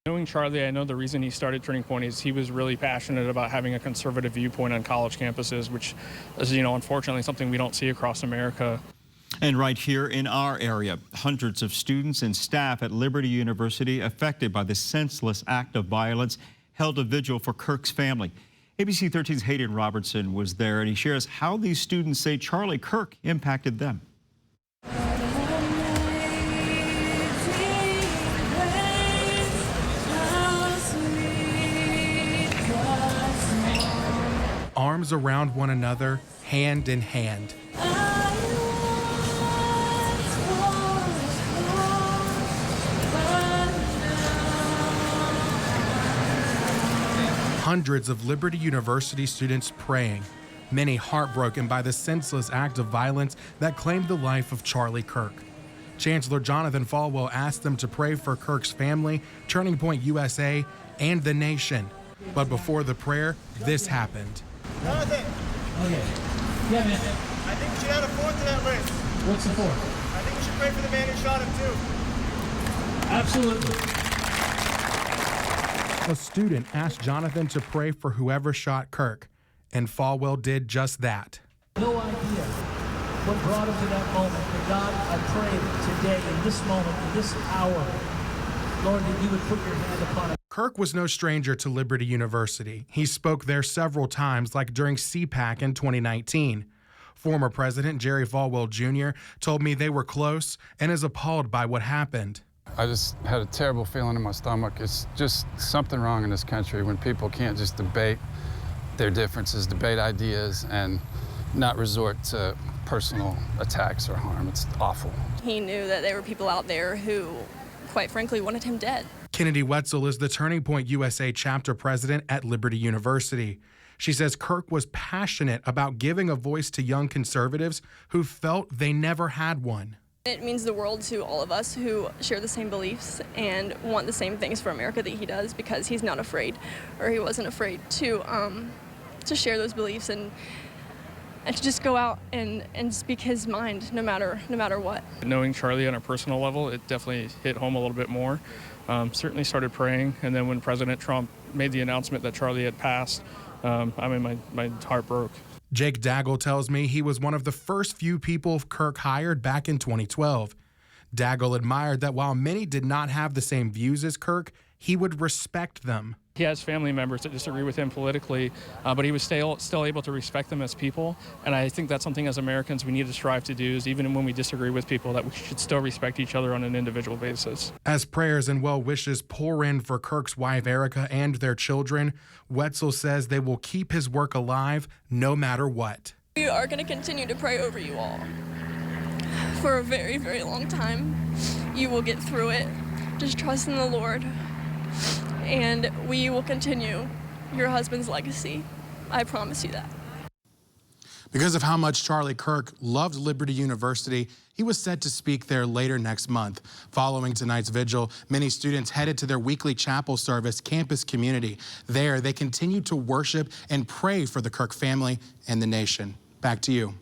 Knowing Charlie, I know the reason he started Turning Point is he was really passionate about having a conservative viewpoint on college campuses, which is, unfortunately something we don't see across America. And right here in our area, hundreds of students and staff at Liberty University affected by the senseless act of violence held a vigil for Kirk's family. ABC 13's Hayden Robertson was there, and he shares how these students say Charlie Kirk impacted them. Arms around one another, hand in hand. Hundreds of Liberty University students praying, many heartbroken by the senseless act of violence that claimed the life of Charlie Kirk. Chancellor Jonathan Falwell asked them to pray for Kirk's family, Turning Point USA, and the nation. But before the prayer, this happened. Jonathan. Okay. Yeah, man. I think we should add a fourth to that list. What's the fourth? I think we should pray for the man who shot him too. Absolutely. A student asked Jonathan to pray for whoever shot Kirk, and Falwell did just that. No idea what brought him to that moment, but God, I pray that today, in this moment, in this hour, Lord, that you would put your hand upon it. Kirk was no stranger to Liberty University. He spoke there several times, like during CPAC in 2019. Former President Jerry Falwell Jr. told me they were close and is appalled by what happened. I just had a terrible feeling in my stomach. It's just something wrong in this country when people can't just debate their differences, debate ideas, and not resort to personal attacks or harm. It's awful. He knew that there were people out there who, quite frankly, wanted him dead. Kennedy Wetzel is the Turning Point USA chapter president at Liberty University. She says Kirk was passionate about giving a voice to young conservatives who felt they never had one. It means the world to all of us who share the same beliefs and want the same things for America that he does, because he's not afraid, or he wasn't afraid to share those beliefs and to just go out and speak his mind no matter what. Knowing Charlie on a personal level, it definitely hit home a little bit more. Certainly started praying, and then when President Trump made the announcement that Charlie had passed, my heart broke. Jake Daggle tells me he was one of the first few people Kirk hired back in 2012. Daggle admired that while many did not have the same views as Kirk, he would respect them. He has family members that disagree with him politically, but he was still able to respect them as people. And I think that's something as Americans we need to strive to do, is even when we disagree with people, that we should still respect each other on an individual basis. As prayers and well wishes pour in for Kirk's wife Erica and their children, Wetzel says they will keep his work alive no matter what. We are going to continue to pray over you all for a very, very long time. You will get through it. Just trust in the Lord. And we will continue your husband's legacy. I promise you that. Because of how much Charlie Kirk loved Liberty University, he was set to speak there later next month. Following tonight's vigil, many students headed to their weekly chapel service, Campus Community. There, they continued to worship and pray for the Kirk family and the nation. Back to you.